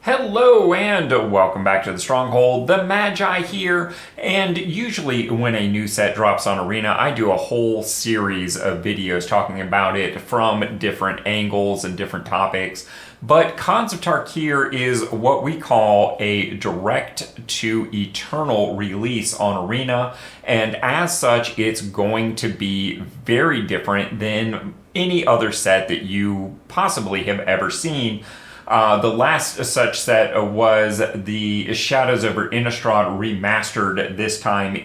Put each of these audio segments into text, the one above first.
Hello and welcome back to the Stronghold. The Magi here, and usually when a new set drops on Arena, I do a whole series of videos talking about it from different angles and different topics. But Khans of Tarkir is what we call a direct to eternal release on Arena, and as such, it's going to be very different than any other set that you possibly have ever seen. The last such set was the Shadows over Innistrad remastered this time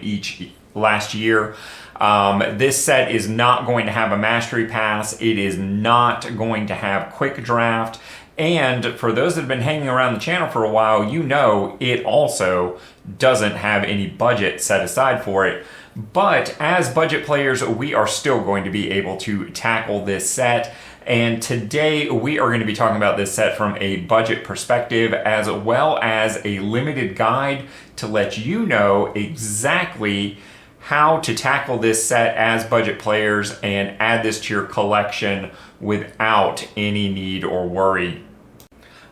last year. This set is not going to have a mastery pass. It is not going to have quick draft. And for those that have been hanging around the channel for a while, you know it also doesn't have any budget set aside for it. But as budget players, we are still going to be able to tackle this set. And today we are going to be talking about this set from a budget perspective, as well as a limited guide to let you know exactly how to tackle this set as budget players and add this to your collection without any need or worry.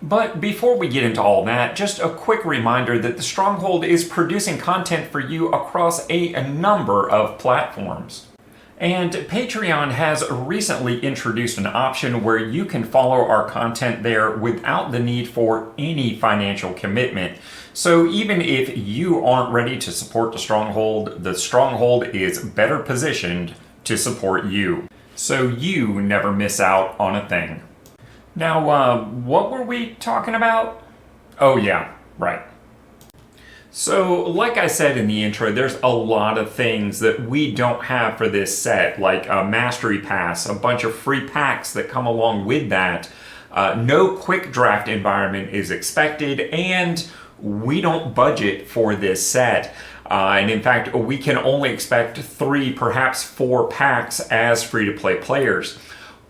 But before we get into all that, just a quick reminder that the Stronghold is producing content for you across a number of platforms. And Patreon has recently introduced an option where you can follow our content there without the need for any financial commitment. So even if you aren't ready to support the Stronghold is better positioned to support you. So you never miss out on a thing. Now, what were we talking about? Oh yeah, right. So, like I said in the intro, there's a lot of things that we don't have for this set, like a Mastery Pass, a bunch of free packs that come along with that. No quick draft environment is expected, and we don't budget for this set. And in fact, we can only expect 3, perhaps 4 packs as free-to-play players.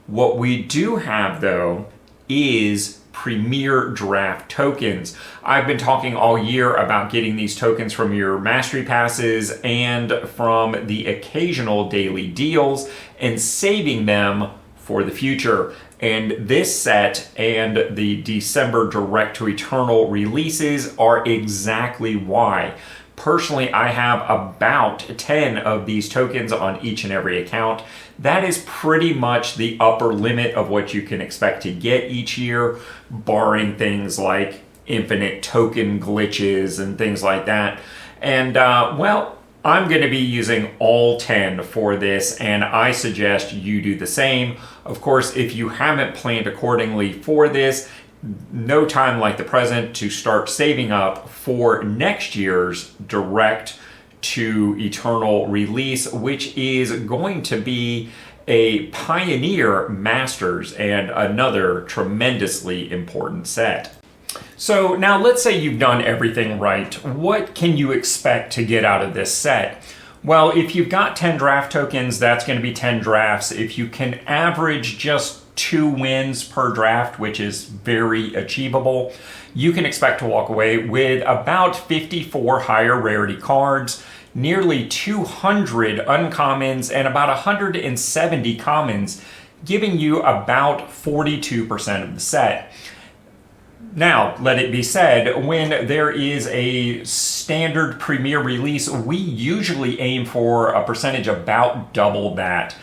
What we do have, though, is Premier Draft tokens. I've been talking all year about getting these tokens from your Mastery Passes and from the occasional daily deals and saving them for the future. And this set and the December Direct to Eternal releases are exactly why. Personally, I have about 10 of these tokens on each and every account. That is pretty much the upper limit of what you can expect to get each year, barring things like infinite token glitches and things like that. And, well, I'm going to be using all 10 for this, and I suggest you do the same. Of course, if you haven't planned accordingly for this, no time like the present to start saving up for next year's Direct to Eternal release, which is going to be a Pioneer Masters and another tremendously important set. So now let's say you've done everything right. What can you expect to get out of this set? Well, if you've got 10 draft tokens, that's going to be 10 drafts. If you can average just 2 wins per draft, which is very achievable, you can expect to walk away with about 54 higher rarity cards, nearly 200 uncommons, and about 170 commons, giving you about 42% of the set. Now, let it be said, when there is a standard Premier release, we usually aim for a percentage about double that.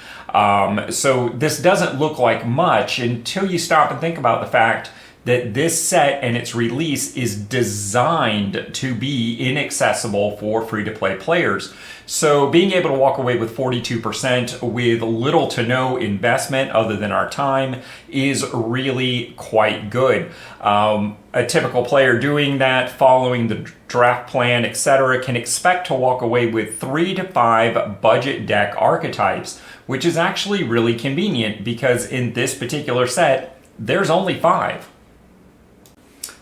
So this doesn't look like much until you stop and think about the fact that this set and its release is designed to be inaccessible for free-to-play players. So being able to walk away with 42% with little to no investment other than our time is really quite good. A typical player doing that, following the draft plan, etc., can expect to walk away with 3 to 5 budget deck archetypes, which is actually really convenient because in this particular set, there's only 5.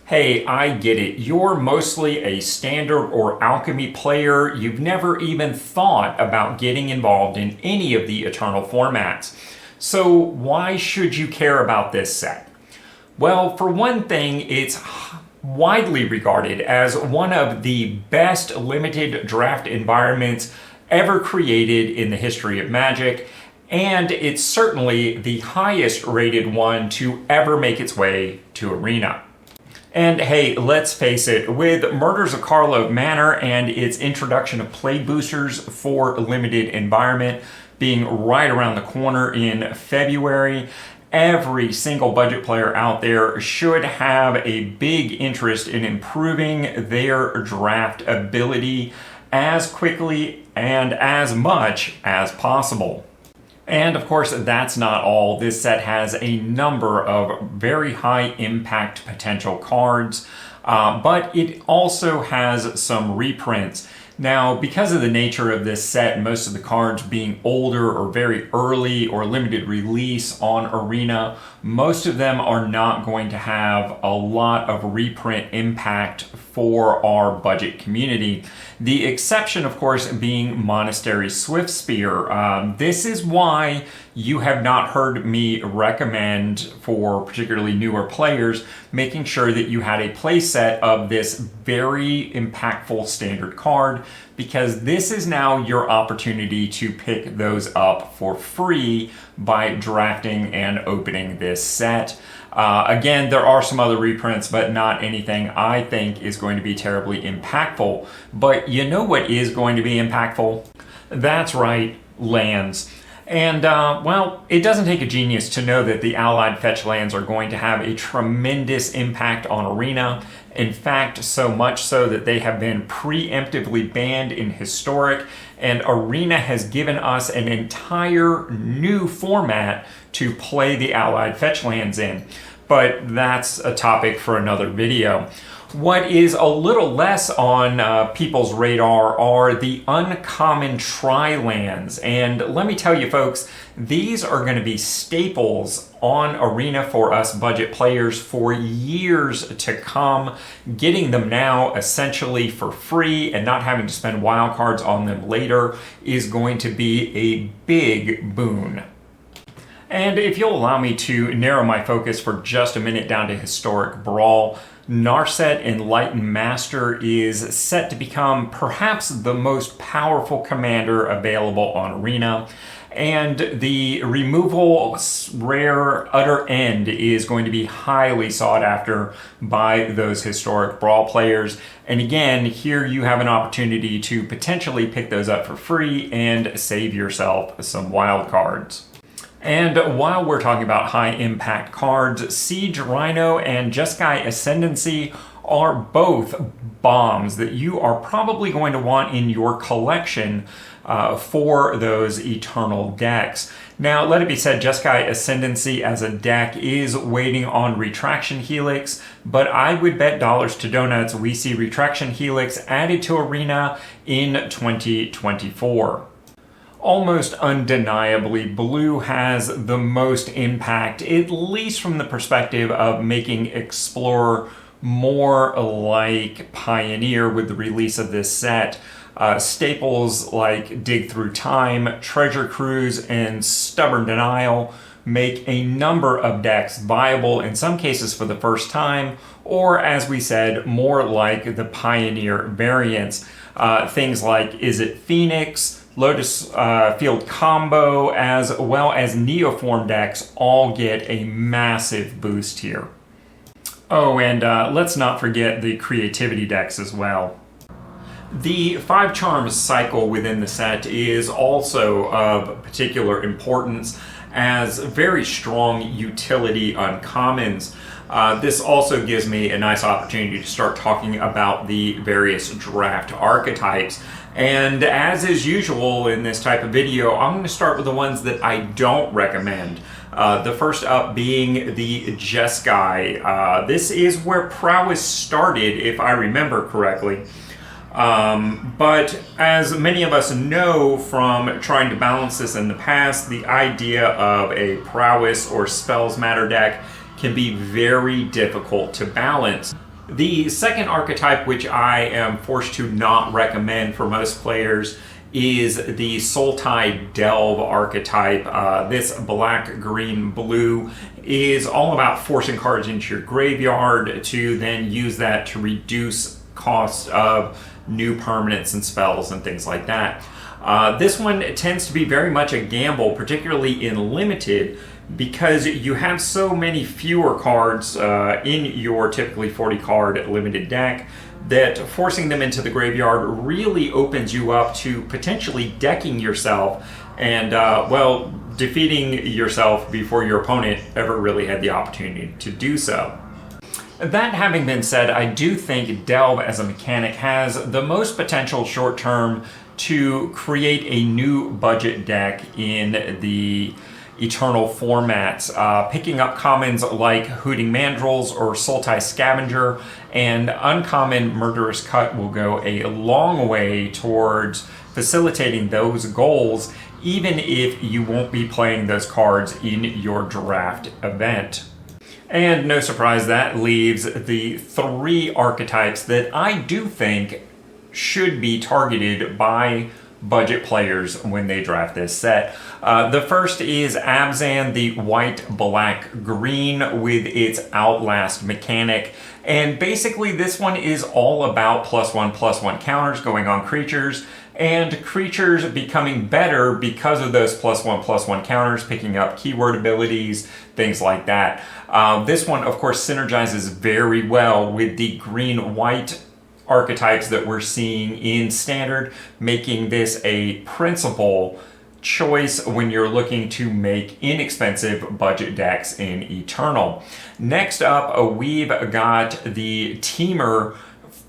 Hey, I get it. You're mostly a standard or alchemy player. You've never even thought about getting involved in any of the Eternal formats. So why should you care about this set? Well, for one thing, it's widely regarded as one of the best limited draft environments ever created in the history of Magic, and it's certainly the highest rated one to ever make its way to Arena. And hey, let's face it, with Murders of Carlo Manor and its introduction of play boosters for limited environment being right around the corner in February, every single budget player out there should have a big interest in improving their draft ability as quickly and as much as possible. And of course, that's not all. This set has a number of very high impact potential cards, but it also has some reprints. Now, because of the nature of this set, most of the cards being older or very early or limited release on Arena, most of them are not going to have a lot of reprint impact for our budget community. The exception, of course, being Monastery Swiftspear. This is why you have not heard me recommend for particularly newer players making sure that you had a play set of this very impactful standard card, because this is now your opportunity to pick those up for free by drafting and opening this set. Again, there are some other reprints, but not anything I think is going to be terribly impactful. But you know what is going to be impactful? That's right, lands. And, well, it doesn't take a genius to know that the allied fetch lands are going to have a tremendous impact on Arena. In fact, so much so that they have been preemptively banned in Historic, and Arena has given us an entire new format to play the allied fetch lands in. But that's a topic for another video. What is a little less on people's radar are the uncommon tri-lands. And let me tell you folks, these are going to be staples on Arena for us budget players for years to come. Getting them now essentially for free and not having to spend wildcards on them later is going to be a big boon. And if you'll allow me to narrow my focus for just a minute down to Historic Brawl, Narset Enlightened Master is set to become perhaps the most powerful commander available on Arena, and the removal rare Utter End is going to be highly sought after by those Historic Brawl players. And again, here you have an opportunity to potentially pick those up for free and save yourself some wild cards. And while we're talking about high impact cards, Siege Rhino and Jeskai Ascendancy are both bombs that you are probably going to want in your collection for those Eternal decks. Now, let it be said, Jeskai Ascendancy as a deck is waiting on Retraction Helix, but I would bet dollars to donuts we see Retraction Helix added to Arena in 2024. Almost undeniably, blue has the most impact, at least from the perspective of making Explorer more like Pioneer with the release of this set. Staples like Dig Through Time, Treasure Cruise, and Stubborn Denial make a number of decks viable, in some cases for the first time, or as we said, more like the Pioneer variants. Things like Is It Phoenix, Lotus Field Combo, as well as Neoform decks all get a massive boost here. Oh, and let's not forget the creativity decks as well. The 5 Charms cycle within the set is also of particular importance as very strong utility uncommons. This also gives me a nice opportunity to start talking about the various draft archetypes. And as is usual in this type of video, I'm going to start with the ones that I don't recommend. The first up being the Jeskai. This is where prowess started, if I remember correctly. But as many of us know from trying to balance this in the past, the idea of a prowess or spells matter deck can be very difficult to balance. The second archetype, which I am forced to not recommend for most players, is the Sultai Delve archetype. This black, green, blue is all about forcing cards into your graveyard to then use that to reduce cost of new permanents and spells and things like that. This one tends to be very much a gamble, particularly in limited, because you have so many fewer cards in your typically 40 card limited deck that forcing them into the graveyard really opens you up to potentially decking yourself and, well, defeating yourself before your opponent ever really had the opportunity to do so. That having been said, I do think Delve as a mechanic has the most potential short term to create a new budget deck in the Eternal formats, picking up commons like Hooting Mandrills or Sultai Scavenger, and uncommon Murderous Cut will go a long way towards facilitating those goals, even if you won't be playing those cards in your draft event. And no surprise, that leaves the 3 archetypes that I do think should be targeted by budget players when they draft this set. The first is Abzan, the white, black, green with its Outlast mechanic. And basically this one is all about +1/+1 counters going on creatures, and creatures becoming better because of those +1/+1 counters, picking up keyword abilities, things like that. This one, of course, synergizes very well with the green-white archetypes that we're seeing in Standard, making this a principal choice when you're looking to make inexpensive budget decks in Eternal. Next up, we've got the Temur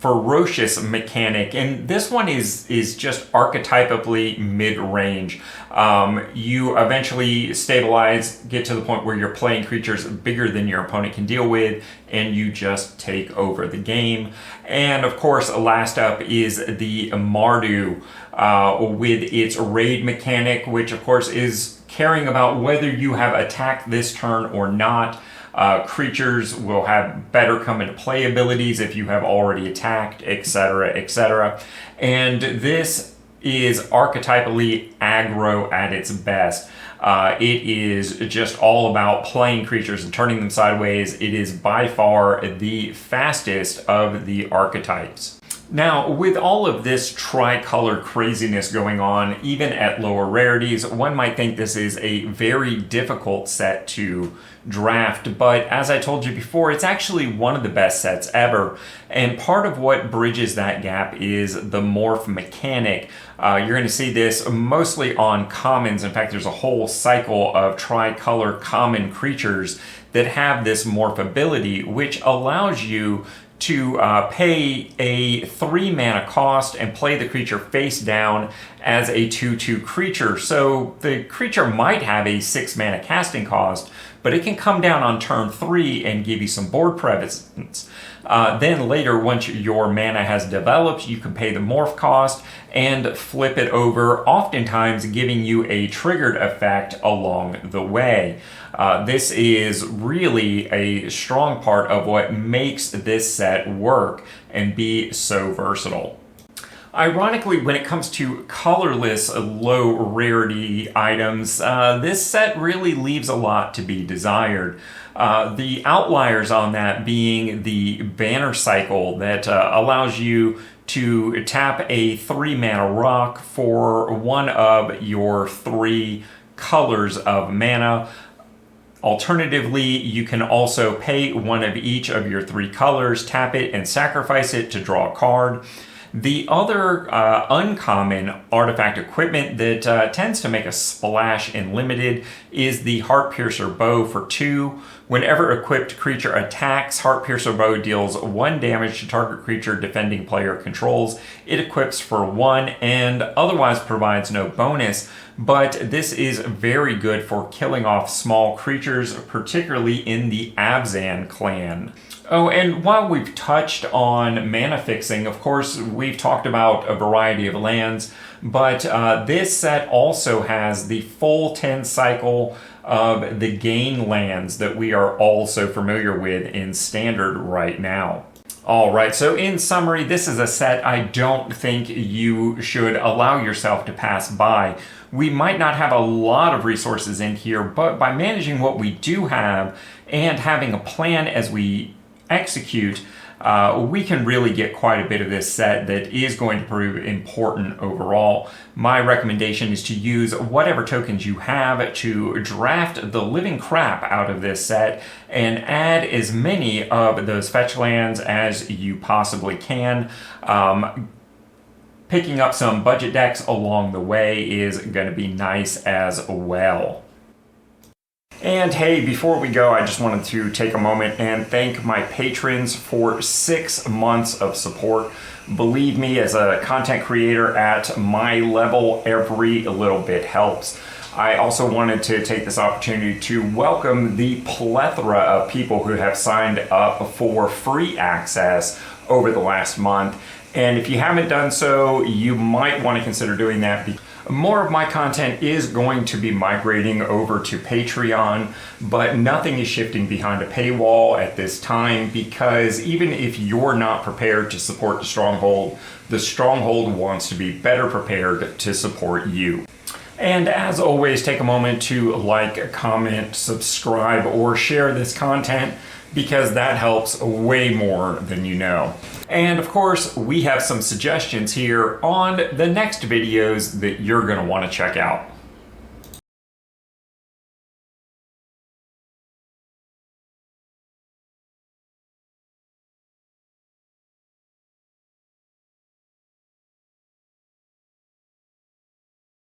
Ferocious mechanic, and this one is just archetypically mid-range. You eventually stabilize, get to the point where you're playing creatures bigger than your opponent can deal with, and you just take over the game. And of course, last up is the Mardu with its raid mechanic, which of course is caring about whether you have attacked this turn or not. Creatures will have better come into play abilities if you have already attacked, etc., etc. And this is archetypally aggro at its best. It is just all about playing creatures and turning them sideways. It is by far the fastest of the archetypes. Now, with all of this tricolor craziness going on, even at lower rarities, one might think this is a very difficult set to draft, but as I told you before, it's actually one of the best sets ever, and part of what bridges that gap is the Morph Mechanic. You're going to see this mostly on commons. In fact, there's a whole cycle of tricolor common creatures that have this Morph ability, which allows you to pay a 3 mana cost and play the creature face down as a 2/2 creature. So the creature might have a 6 mana casting cost, but it can come down on turn 3 and give you some board presence. Then later, once your mana has developed, you can pay the morph cost and flip it over, oftentimes giving you a triggered effect along the way. This is really a strong part of what makes this set work and be so versatile. Ironically, when it comes to colorless low rarity items, this set really leaves a lot to be desired. The outliers on that being the banner cycle that allows you to tap a 3 mana rock for one of your 3 colors of mana. Alternatively, you can also pay one of each of your 3 colors, tap it, and sacrifice it to draw a card. The other uncommon artifact equipment that tends to make a splash in Limited is the Heartpiercer Bow for 2. Whenever equipped creature attacks, Heartpiercer Bow deals 1 damage to target creature defending player controls. It equips for 1 and otherwise provides no bonus, but this is very good for killing off small creatures, particularly in the Abzan clan. Oh, and while we've touched on mana fixing, of course, we've talked about a variety of lands, but this set also has the full 10 cycle of the gain lands that we are all so familiar with in Standard right now. All right, so in summary, this is a set I don't think you should allow yourself to pass by. We might not have a lot of resources in here, but by managing what we do have and having a plan as we execute, we can really get quite a bit of this set that is going to prove important overall. My recommendation is to use whatever tokens you have to draft the living crap out of this set and add as many of those fetch lands as you possibly can. Picking up some budget decks along the way is going to be nice as well. And hey, before we go, I just wanted to take a moment and thank my patrons for 6 months of support. Believe me, as a content creator at my level, every little bit helps. I also wanted to take this opportunity to welcome the plethora of people who have signed up for free access over the last month. And if you haven't done so, you might want to consider doing that. More of my content is going to be migrating over to Patreon, but nothing is shifting behind a paywall at this time, because even if you're not prepared to support the Stronghold wants to be better prepared to support you. And as always, take a moment to like, comment, subscribe, or share this content, because that helps way more than you know. And of course, we have some suggestions here on the next videos that you're going to want to check out.